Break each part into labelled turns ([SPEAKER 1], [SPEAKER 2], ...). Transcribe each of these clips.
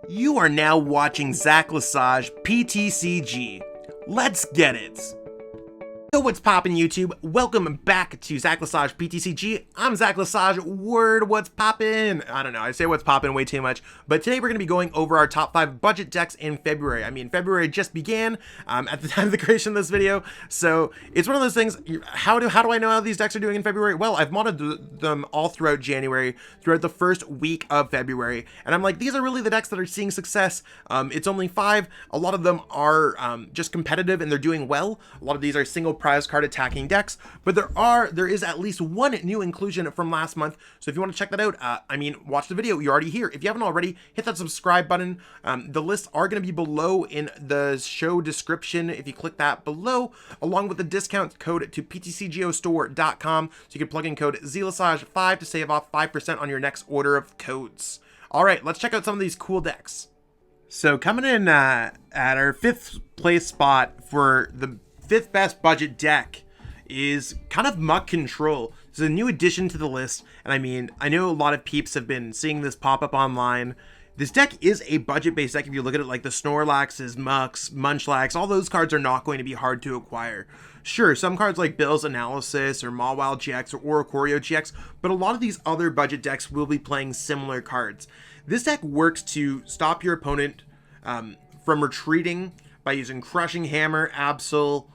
[SPEAKER 1] You are now watching Zach Lesage PTCG. Let's get it! Yo, what's poppin' YouTube? Welcome back to Zach Lesage PTCG. I'm Zach Lesage. Word, what's poppin'? I don't know, I say what's poppin' way too much. But today we're going to be going over our top 5 budget decks in February. I mean, February just began at the time of the creation of this video. So it's one of those things, how do I know how these decks are doing in February? Well, I've modded them all throughout January, throughout the first week of February. And I'm like, these are really the decks that are seeing success. It's only 5. A lot of them are just competitive and they're doing well. A lot of these are single prize card attacking decks, but there is at least one new inclusion from last month. So if you want to check that out, watch the video. You're already here. If you haven't already, hit that subscribe button. The lists are going to be below in the show description if you click that below, along with the discount code to PTCGO so you can plug in code ZLesage5 to save off 5% on your next order of codes. All right, let's check out some of these cool decks. So coming in at our 5th place spot for the 5th best budget deck is kind of Muk Control. It's a new addition to the list, and I know a lot of peeps have been seeing this pop up online. This deck is a budget-based deck. If you look at it, like the Snorlaxes, Mucks, Munchlax, all those cards are not going to be hard to acquire. Sure, some cards like Bill's Analysis or Mawile-GX or Oricorio-GX, but a lot of these other budget decks will be playing similar cards. This deck works to stop your opponent from retreating by using Crushing Hammer, Absol,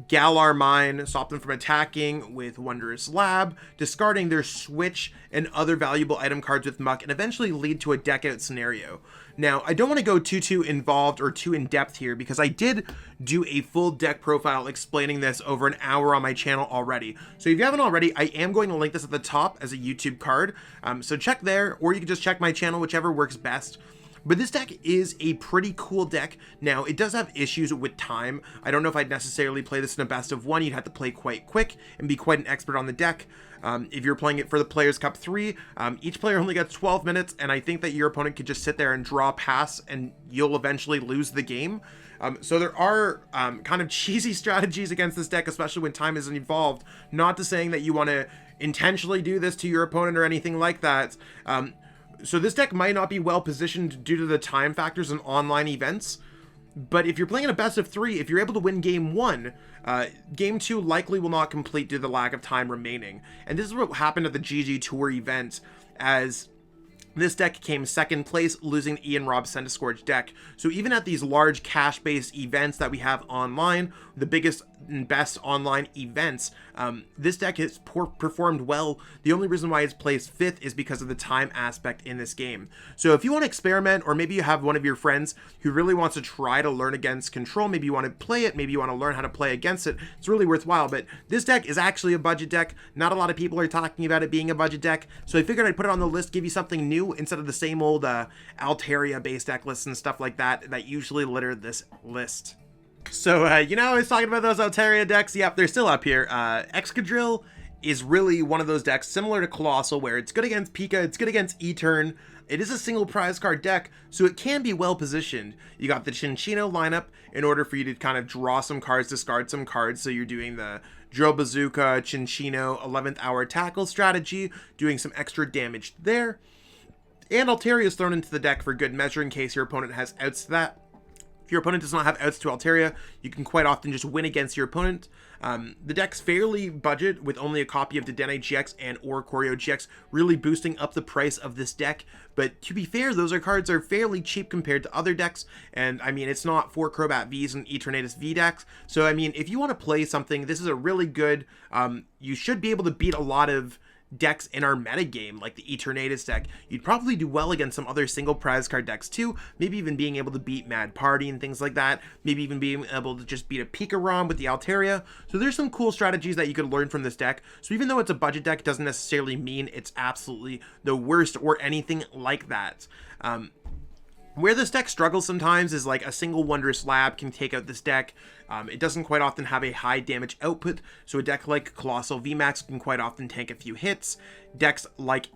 [SPEAKER 1] Galar Mine, stop them from attacking with Wondrous Lab, discarding their Switch and other valuable item cards with Muck, and eventually lead to a deck out scenario. Now, I don't want to go too involved or too in-depth here because I did do a full deck profile explaining this over an hour on my channel already. So if you haven't already, I am going to link this at the top as a YouTube card. So check there, or you can just check my channel, whichever works best. But this deck is a pretty cool deck. Now, it does have issues with time. I don't know if I'd necessarily play this in a best of 1. You'd have to play quite quick and be quite an expert on the deck. If you're playing it for the Players' Cup 3, each player only gets 12 minutes, and I think that your opponent could just sit there and draw pass, and you'll eventually lose the game. So there are kind of cheesy strategies against this deck, especially when time isn't involved. Not to saying that you want to intentionally do this to your opponent or anything like that. So this deck might not be well positioned due to the time factors in online events, but if you're playing in a best of 3, if you're able to win game 1, game 2 likely will not complete due to the lack of time remaining. And this is what happened at the GG Tour event, as this deck came 2nd place, losing the Ian Robb Centiskorch deck. So even at these large cash-based events that we have online, the biggest and best online events, this deck has performed well. The only reason why it's placed 5th is because of the time aspect in this game. So if you want to experiment, or maybe you have one of your friends who really wants to try to learn against Control, maybe you want to play it, maybe you want to learn how to play against it, it's really worthwhile. But this deck is actually a budget deck. Not a lot of people are talking about it being a budget deck, so I figured I'd put it on the list, give you something new instead of the same old Altaria based deck lists and stuff like that usually litter this list. So, I was talking about those Altaria decks. Yep, they're still up here. Excadrill is really one of those decks similar to Colossal, where it's good against Pika, it's good against E-Turn. It is a single prize card deck, so it can be well positioned. You got the Cinccino lineup in order for you to kind of draw some cards, discard some cards. So you're doing the Drill Bazooka, Cinccino, 11th Hour Tackle strategy, doing some extra damage there. And Altaria is thrown into the deck for good measure in case your opponent has outs to that. If your opponent does not have outs to Altaria, you can quite often just win against your opponent. The deck's fairly budget, with only a copy of Dedenne GX and Oricorio-GX really boosting up the price of this deck. But to be fair, those cards are fairly cheap compared to other decks. And it's not 4 Crobat Vs and Eternatus V decks. So if you want to play something, this is a really good, you should be able to beat a lot of decks in our metagame, like the Eternatus deck. You'd probably do well against some other single prize card decks too, maybe even being able to beat Mad Party and things like that, maybe even being able to just beat a Pika-Rom with the Altaria. So there's some cool strategies that you could learn from this deck. So even though it's a budget deck, doesn't necessarily mean it's absolutely the worst or anything like that. Where this deck struggles sometimes is like a single Wondrous Lab can take out this deck. It doesn't quite often have a high damage output, so a deck like Colossal VMAX can quite often tank a few hits. Decks like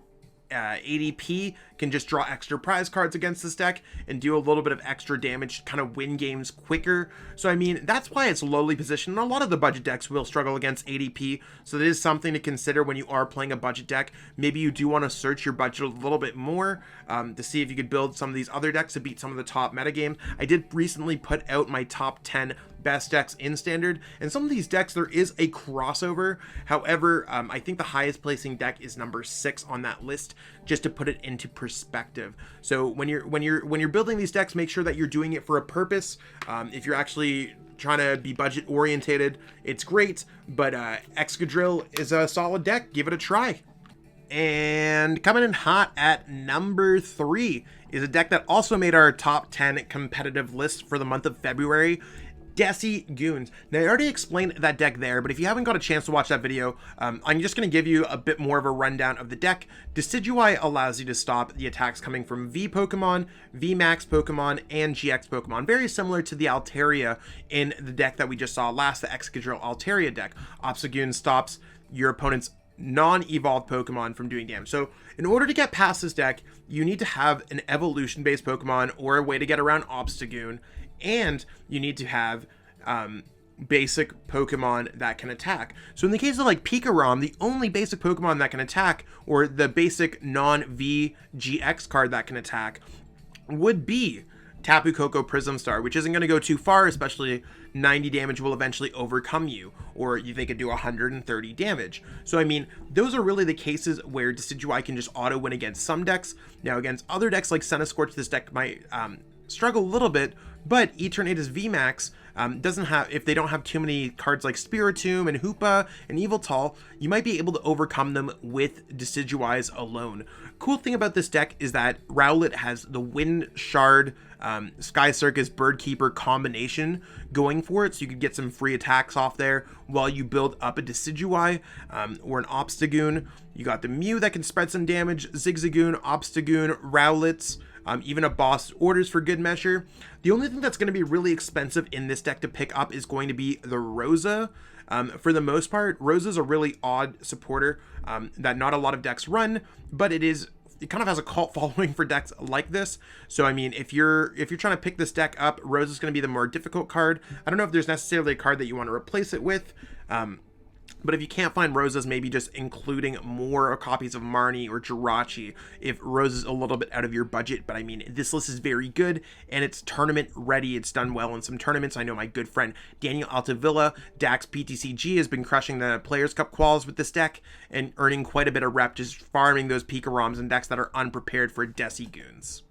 [SPEAKER 1] ADP can just draw extra prize cards against this deck and do a little bit of extra damage, kind of win games quicker. So I mean, that's why it's lowly positioned. A lot of the budget decks will struggle against ADP, so that is something to consider when you are playing a budget deck. Maybe you do want to search your budget a little bit more to see if you could build some of these other decks to beat some of the top metagames. I did recently put out my top 10 best decks in standard, and some of these decks there is a crossover. However, I think the highest placing deck is number 6 on that list, just to put it into perspective. So when you're building these decks, make sure that you're doing it for a purpose. If you're actually trying to be budget orientated, it's great, but Excadrill is a solid deck. Give it a try. And coming in hot at number 3 is a deck that also made our top 10 competitive list for the month of February, Decidueye. Now, I already explained that deck there, but if you haven't got a chance to watch that video, I'm just going to give you a bit more of a rundown of the deck. Decidueye allows you to stop the attacks coming from V Pokemon, V Max Pokemon, and GX Pokemon. Very similar to the Altaria in the deck that we just saw last, the Excadrill Altaria deck. Obstagoon stops your opponent's non-evolved Pokemon from doing damage. So in order to get past this deck, you need to have an evolution-based Pokemon or a way to get around Obstagoon, and you need to have basic Pokemon that can attack. So in the case of like Pikarom, the only basic Pokemon that can attack, or the basic non-V GX card that can attack, would be Tapu Koko Prism Star, which isn't going to go too far, especially 90 damage will eventually overcome you, or they could do 130 damage. So I mean, those are really the cases where Decidueye can just auto win against some decks. Now against other decks like Centiskorch, this deck might struggle a little bit, but Eternatus VMAX doesn't have, if they don't have too many cards like Spiritomb and Hoopa and Yveltal, you might be able to overcome them with Decidueyes alone. Cool thing about this deck is that Rowlet has the Wind Shard, Sky Circus, Bird Keeper combination going for it, so you could get some free attacks off there while you build up a Decidueye or an Obstagoon. You got the Mew that can spread some damage, Zigzagoon, Obstagoon, Rowlets, even a Boss Orders for good measure. The only thing that's going to be really expensive in this deck to pick up is going to be the Rosa. For the most part, Rosa's a really odd supporter that not a lot of decks run, but it kind of has a cult following for decks like this. So I mean, if you're trying to pick this deck up, Rosa's going to be the more difficult card. I don't know if there's necessarily a card that you want to replace it with. But if you can't find Rosas, maybe just including more copies of Marnie or Jirachi if Rosa's a little bit out of your budget. But I mean, this list is very good and it's tournament ready. It's done well in some tournaments. I know my good friend Daniel Altavilla, Dax PTCG, has been crushing the Players Cup quals with this deck and earning quite a bit of rep just farming those Pikaroms and decks that are unprepared for Decigoons.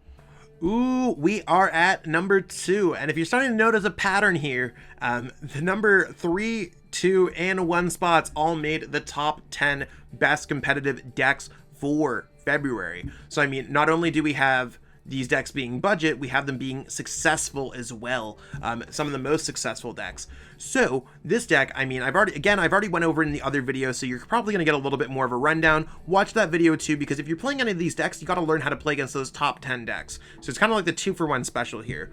[SPEAKER 1] Ooh, we are at number 2, and if you're starting to notice a pattern here, the number 3, 2, and 1 spots all made the top 10 best competitive decks for February. So I mean, not only do we have these decks being budget, we have them being successful as well. Some of the most successful decks. So this deck, I mean, I've already went over in the other video, so you're probably going to get a little bit more of a rundown. Watch that video too, because if you're playing any of these decks, you got to learn how to play against those top 10 decks. So it's kind of like the 2-for-1 special here.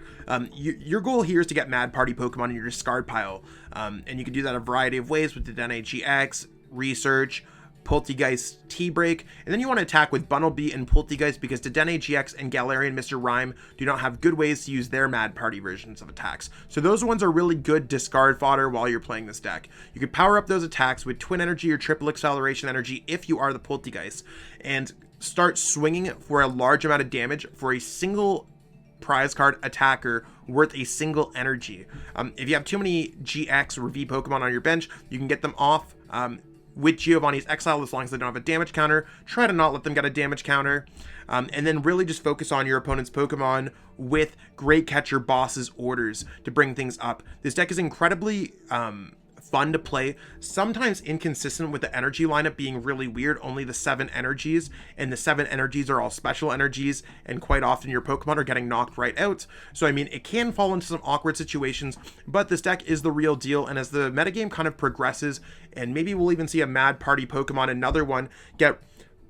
[SPEAKER 1] Your goal here is to get Mad Party Pokemon in your discard pile, and you can do that a variety of ways with the Decidueye GX, Research, Poltegeist T-Break, and then you want to attack with Bunnelby and Poltegeist because Decidueye GX and Galarian Mr. Rime do not have good ways to use their Mad Party versions of attacks. So those ones are really good discard fodder while you're playing this deck. You can power up those attacks with Twin Energy or Triple Acceleration Energy if you are the Poltegeist, and start swinging for a large amount of damage for a single prize card attacker worth a single energy. If you have too many GX or V Pokemon on your bench, you can get them off with Giovannis Exile as long as they don't have a damage counter. Try to not let them get a damage counter. And then really just focus on your opponent's Pokemon with Great Catcher Boss's Orders to bring things up. This deck is incredibly fun to play, sometimes inconsistent with the energy lineup being really weird, only the 7 energies, and the 7 energies are all special energies, and quite often your Pokemon are getting knocked right out. So I mean, it can fall into some awkward situations, but this deck is the real deal, and as the metagame kind of progresses, and maybe we'll even see a Mad Party Pokemon, another one, get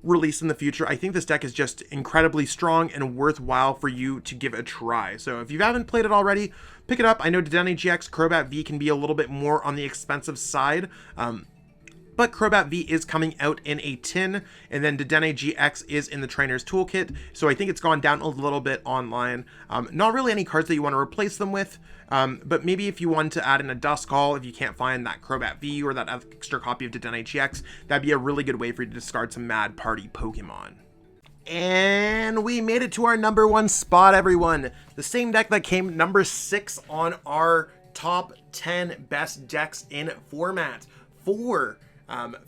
[SPEAKER 1] released in the future, I think this deck is just incredibly strong and worthwhile for you to give a try. So if you haven't played it already, pick it up. I know Decidueye GX Crobat V can be a little bit more on the expensive side, but Crobat V is coming out in a tin, and then Dedenne GX is in the trainer's toolkit, so I think it's gone down a little bit online. Not really any cards that you want to replace them with, but maybe if you want to add in a Duskull, if you can't find that Crobat V or that extra copy of Dedenne GX, that'd be a really good way for you to discard some Mad Party Pokemon. And we made it to our number 1 spot, everyone. The same deck that came number 6 on our top 10 best decks in format for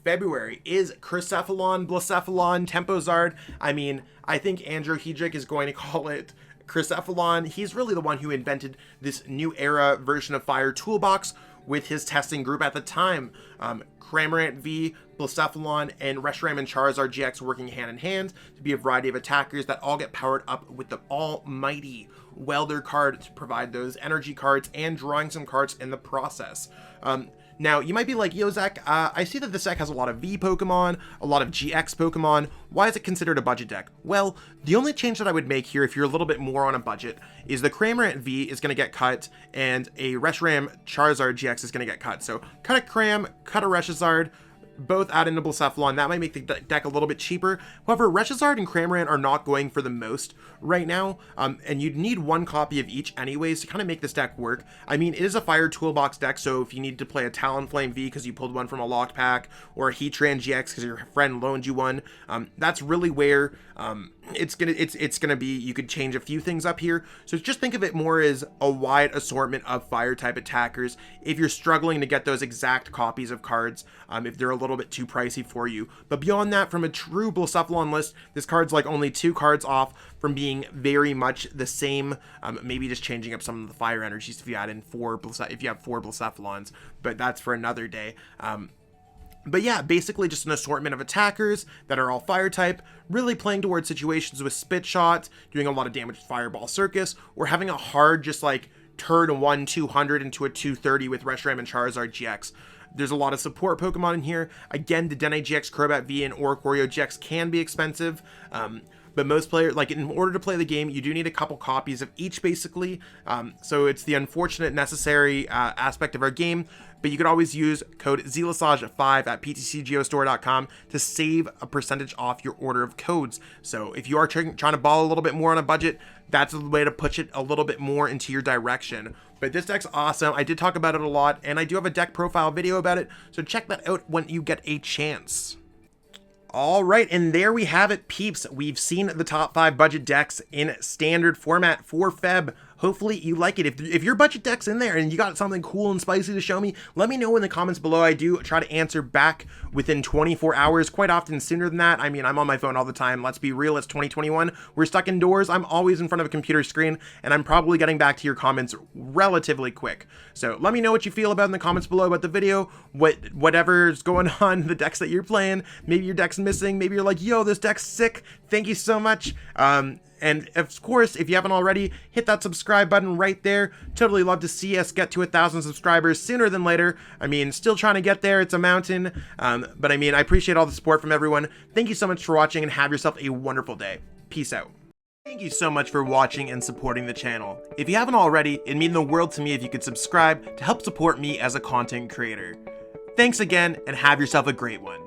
[SPEAKER 1] February is Crucephalon, Blacephalon, Tempozard. I mean, I think Andrew Hedrick is going to call it Crucephalon. He's really the one who invented this new era version of Fire Toolbox with his testing group at the time. Cramorant V, Blacephalon, and Reshiram and Charizard GX working hand in hand to be a variety of attackers that all get powered up with the almighty Welder card to provide those energy cards and drawing some cards in the process. Now, you might be like, yo, Zach, I see that this deck has a lot of V Pokemon, a lot of GX Pokemon. Why is it considered a budget deck? Well, the only change that I would make here, if you're a little bit more on a budget, is the Cramorant V is going to get cut, and a Reshiram Charizard GX is going to get cut. So, cut a Cram, cut a Reshizard, both add into Blacephalon. That might make the deck a little bit cheaper. However, Reshizard and Cramorant are not going for the most right now, and you'd need 1 copy of each anyways to kind of make this deck work. I mean, it is a Fire Toolbox deck, so if you need to play a Talonflame V because you pulled one from a locked pack, or a Heatran GX because your friend loaned you one, that's really where it's gonna be. You could change a few things up here. So just think of it more as a wide assortment of fire type attackers if you're struggling to get those exact copies of cards, if they're a little bit too pricey for you. But beyond that, from a true Blacephalon list, this card's like only 2 cards off from being very much the same, maybe just changing up some of the fire energies if you add in 4 Blacephalons, but that's for another day. But yeah, basically just an assortment of attackers that are all fire type, really playing towards situations with Spit Shot, doing a lot of damage with Fireball Circus, or having a hard just like turn 1 200 into a 230 with Reshiram and Charizard GX. There's a lot of support Pokemon in here. Again, Dedenne GX, Crobat V, and Oricorio-GX can be expensive. But most players, like, in order to play the game, you do need a couple copies of each, basically. So it's the unfortunate necessary aspect of our game. But you could always use code ZELASAGE5 at PTCGO to save a percentage off your order of codes. So if you are trying to ball a little bit more on a budget, that's the way to push it a little bit more into your direction. But this deck's awesome. I did talk about it a lot, and I do have a deck profile video about it. So check that out when you get a chance. All right, and there we have it, peeps. We've seen the top 5 budget decks in standard format for Feb. Hopefully you like it. If your budget deck's in there and you got something cool and spicy to show me, let me know in the comments below. I do try to answer back within 24 hours, quite often sooner than that. I mean, I'm on my phone all the time. Let's be real, it's 2021. We're stuck indoors. I'm always in front of a computer screen, and I'm probably getting back to your comments relatively quick. So let me know what you feel about in the comments below about the video, whatever's going on, the decks that you're playing. Maybe your deck's missing. Maybe you're like, yo, this deck's sick. Thank you so much. And of course, if you haven't already, hit that subscribe button right there. Totally love to see us get to 1,000 subscribers sooner than later. I mean, still trying to get there. It's a mountain. But I mean, I appreciate all the support from everyone. Thank you so much for watching, and have yourself a wonderful day. Peace out. Thank you so much for watching and supporting the channel. If you haven't already, it'd mean the world to me if you could subscribe to help support me as a content creator. Thanks again, and have yourself a great one.